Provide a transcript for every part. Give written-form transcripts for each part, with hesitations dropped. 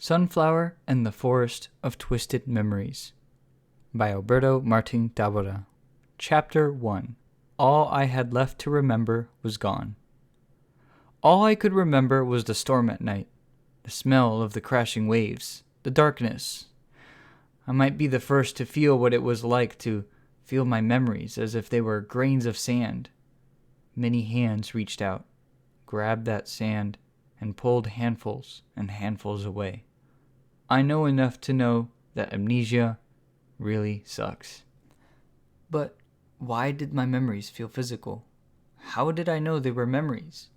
Sunflower and the Forest of Twisted Memories by Alberto Martin Tabora. Chapter 1. All I had left to remember was gone. All I could remember was the storm at night, the smell of the crashing waves, the darkness. I might be the first to feel what it was like to feel my memories as if they were grains of sand. Many hands reached out, grabbed that sand, and pulled handfuls and handfuls away. I know enough to know that amnesia really sucks. But why did my memories feel physical? How did I know they were memories?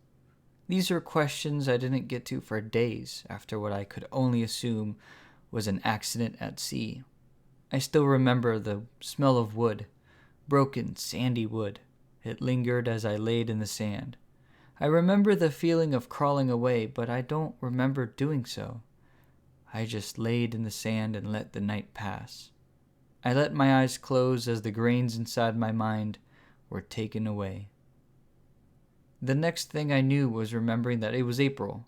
These are questions I didn't get to for days after what I could only assume was an accident at sea. I still remember the smell of wood, broken, sandy wood. It lingered as I laid in the sand. I remember the feeling of crawling away, but I don't remember doing so. I just laid in the sand and let the night pass. I let my eyes close as the grains inside my mind were taken away. The next thing I knew was remembering that it was April.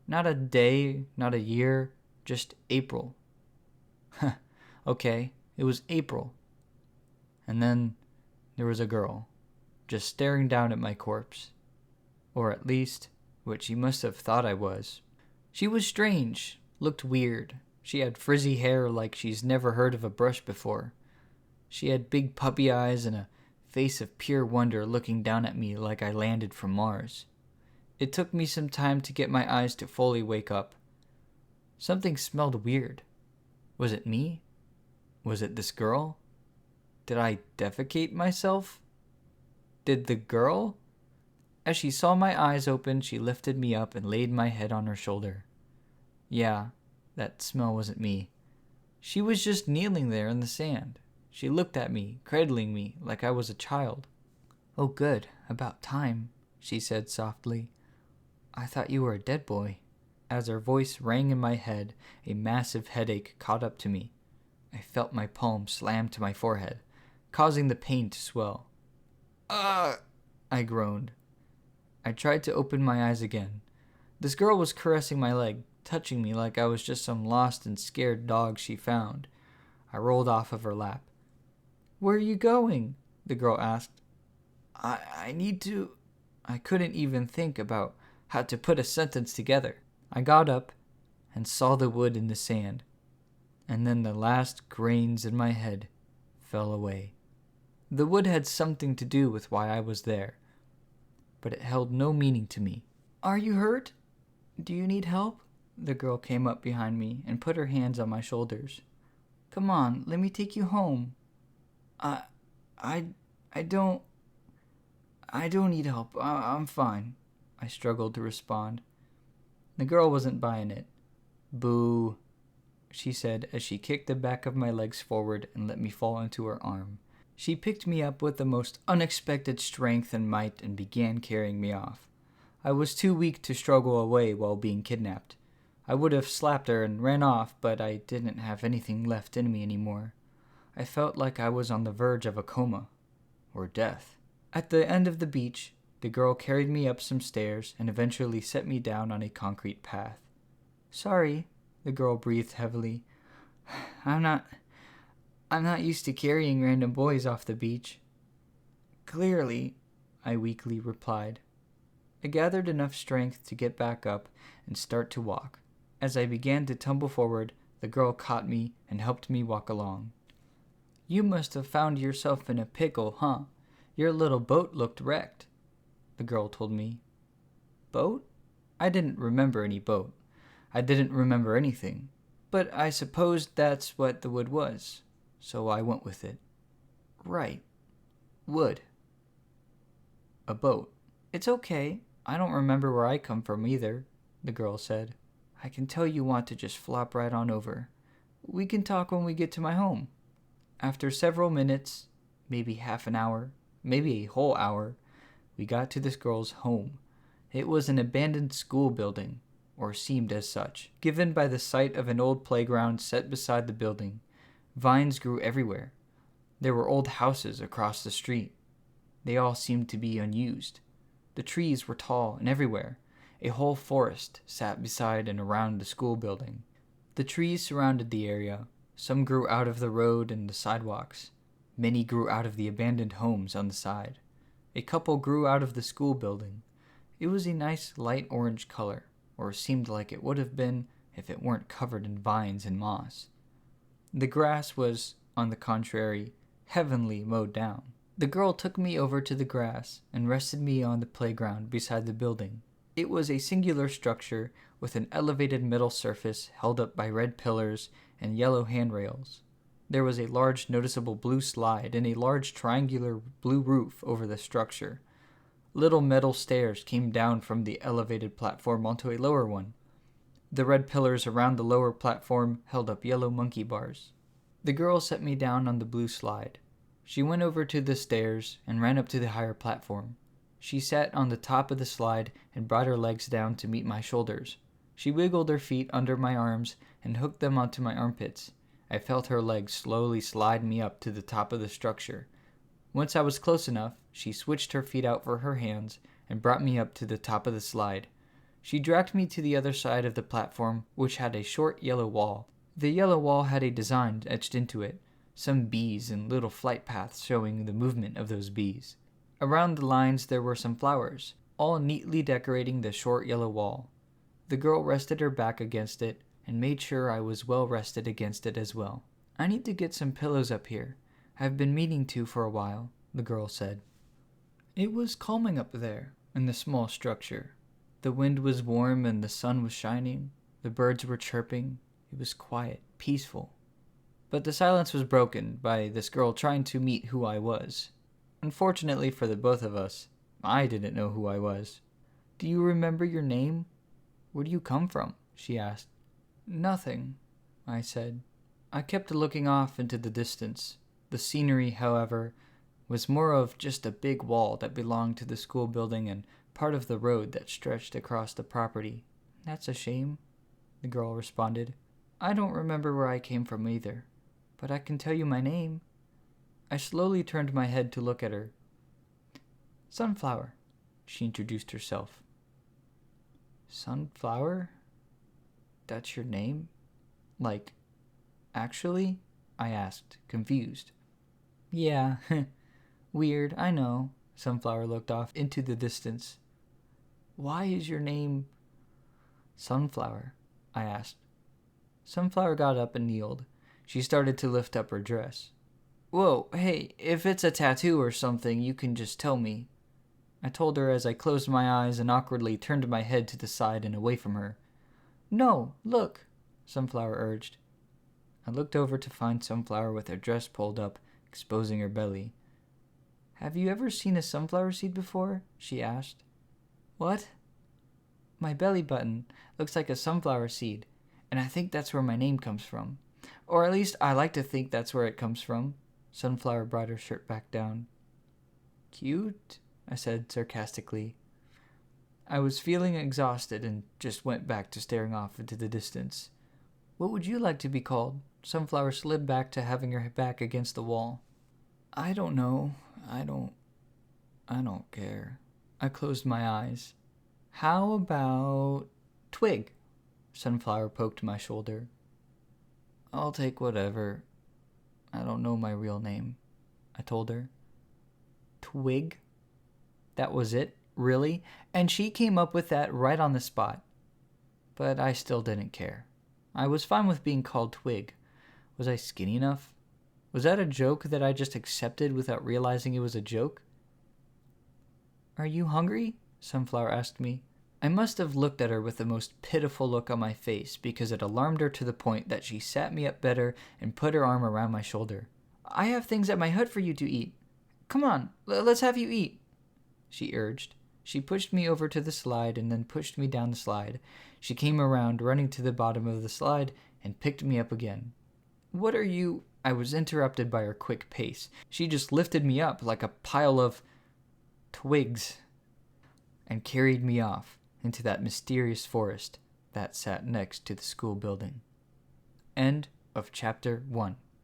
Not a day, not a year, just April. Okay, it was April. And then there was a girl, just staring down at my corpse. Or at least, what she must have thought I was. She was strange, looked weird. She had frizzy hair like she's never heard of a brush before. She had big puppy eyes and a face of pure wonder looking down at me like I landed from Mars. It took me some time to get my eyes to fully wake up. Something smelled weird. Was it me? Was it this girl? Did I defecate myself? Did the girl? As she saw my eyes open, she lifted me up and laid my head on her shoulder. Yeah, that smell wasn't me. She was just kneeling there in the sand. She looked at me, cradling me like I was a child. "Oh good, about time," she said softly. "I thought you were a dead boy." As her voice rang in my head, a massive headache caught up to me. I felt my palm slam to my forehead, causing the pain to swell. "Ugh!" I groaned. I tried to open my eyes again. This girl was caressing my leg, touching me like I was just some lost and scared dog she found. I rolled off of her lap. "Where are you going?" the girl asked. I need to... I couldn't even think about how to put a sentence together. I got up and saw the wood in the sand, and then the last grains in my head fell away. The wood had something to do with why I was there, but it held no meaning to me. "Are you hurt? Do you need help?" The girl came up behind me and put her hands on my shoulders. "Come on, let me take you home." I don't need help. I'm fine," I struggled to respond. The girl wasn't buying it. "Boo," she said as she kicked the back of my legs forward and let me fall into her arm. She picked me up with the most unexpected strength and might and began carrying me off. I was too weak to struggle away while being kidnapped. I would have slapped her and ran off, but I didn't have anything left in me anymore. I felt like I was on the verge of a coma, or death. At the end of the beach, the girl carried me up some stairs and eventually set me down on a concrete path. "Sorry," the girl breathed heavily. I'm not used to carrying random boys off the beach." "Clearly," I weakly replied. I gathered enough strength to get back up and start to walk. As I began to tumble forward, the girl caught me and helped me walk along. "You must have found yourself in a pickle, huh? Your little boat looked wrecked," the girl told me. Boat? I didn't remember any boat. I didn't remember anything. But I supposed that's what the wood was, so I went with it. Right. Wood. A boat. "It's okay. I don't remember where I come from either," the girl said. "I can tell you want to just flop right on over. We can talk when we get to my home." After several minutes, maybe half an hour, maybe a whole hour, we got to this girl's home. It was an abandoned school building, or seemed as such, given by the sight of an old playground set beside the building. Vines grew everywhere. There were old houses across the street. They all seemed to be unused. The trees were tall and everywhere. A whole forest sat beside and around the school building. The trees surrounded the area. Some grew out of the road and the sidewalks. Many grew out of the abandoned homes on the side. A couple grew out of the school building. It was a nice light orange color, or seemed like it would have been if it weren't covered in vines and moss. The grass was, on the contrary, heavenly mowed down. The girl took me over to the grass and rested me on the playground beside the building. It was a singular structure with an elevated metal surface held up by red pillars and yellow handrails. There was a large noticeable blue slide and a large triangular blue roof over the structure. Little metal stairs came down from the elevated platform onto a lower one. The red pillars around the lower platform held up yellow monkey bars. The girl set me down on the blue slide. She went over to the stairs and ran up to the higher platform. She sat on the top of the slide and brought her legs down to meet my shoulders. She wiggled her feet under my arms and hooked them onto my armpits. I felt her legs slowly slide me up to the top of the structure. Once I was close enough, she switched her feet out for her hands and brought me up to the top of the slide. She dragged me to the other side of the platform, which had a short yellow wall. The yellow wall had a design etched into it, some bees and little flight paths showing the movement of those bees. Around the lines there were some flowers, all neatly decorating the short yellow wall. The girl rested her back against it and made sure I was well rested against it as well. "I need to get some pillows up here. I've been meaning to for a while," the girl said. It was calming up there in the small structure. The wind was warm and the sun was shining. The birds were chirping. It was quiet, peaceful. But the silence was broken by this girl trying to meet who I was. Unfortunately for the both of us, I didn't know who I was. "Do you remember your name? Where do you come from?" she asked. "Nothing," I said. I kept looking off into the distance. The scenery, however, was more of just a big wall that belonged to the school building and part of the road that stretched across the property. "That's a shame," the girl responded. "I don't remember where I came from either, but I can tell you my name." I slowly turned my head to look at her. "Sunflower," she introduced herself. "Sunflower? That's your name? Like, actually?" I asked, confused. "Yeah, weird, I know." Sunflower looked off into the distance. "Why is your name Sunflower?" I asked. Sunflower got up and kneeled. She started to lift up her dress. "Whoa, hey, if it's a tattoo or something, you can just tell me," I told her as I closed my eyes and awkwardly turned my head to the side and away from her. "No, look," Sunflower urged. I looked over to find Sunflower with her dress pulled up, exposing her belly. "Have you ever seen a sunflower seed before?" she asked. "What?" "My belly button looks like a sunflower seed, and I think that's where my name comes from. Or at least I like to think that's where it comes from." Sunflower brought her shirt back down. "Cute," I said sarcastically. I was feeling exhausted and just went back to staring off into the distance. "What would you like to be called?" Sunflower slid back to having her back against the wall. "I don't know. I don't care." I closed my eyes. "How about Twig?" Sunflower poked my shoulder. "I'll take whatever. I don't know my real name," I told her. Twig? That was it? Really? And she came up with that right on the spot. But I still didn't care. I was fine with being called Twig. Was I skinny enough? Was that a joke that I just accepted without realizing it was a joke? "Are you hungry?" Sunflower asked me. I must have looked at her with the most pitiful look on my face because it alarmed her to the point that she sat me up better and put her arm around my shoulder. "I have things at my hut for you to eat. Come on, let's have you eat," she urged. She pushed me over to the slide and then pushed me down the slide. She came around, running to the bottom of the slide, and picked me up again. "What are you—" I was interrupted by her quick pace. She just lifted me up like a pile of twigs and carried me off into that mysterious forest that sat next to the school building. End of chapter 1.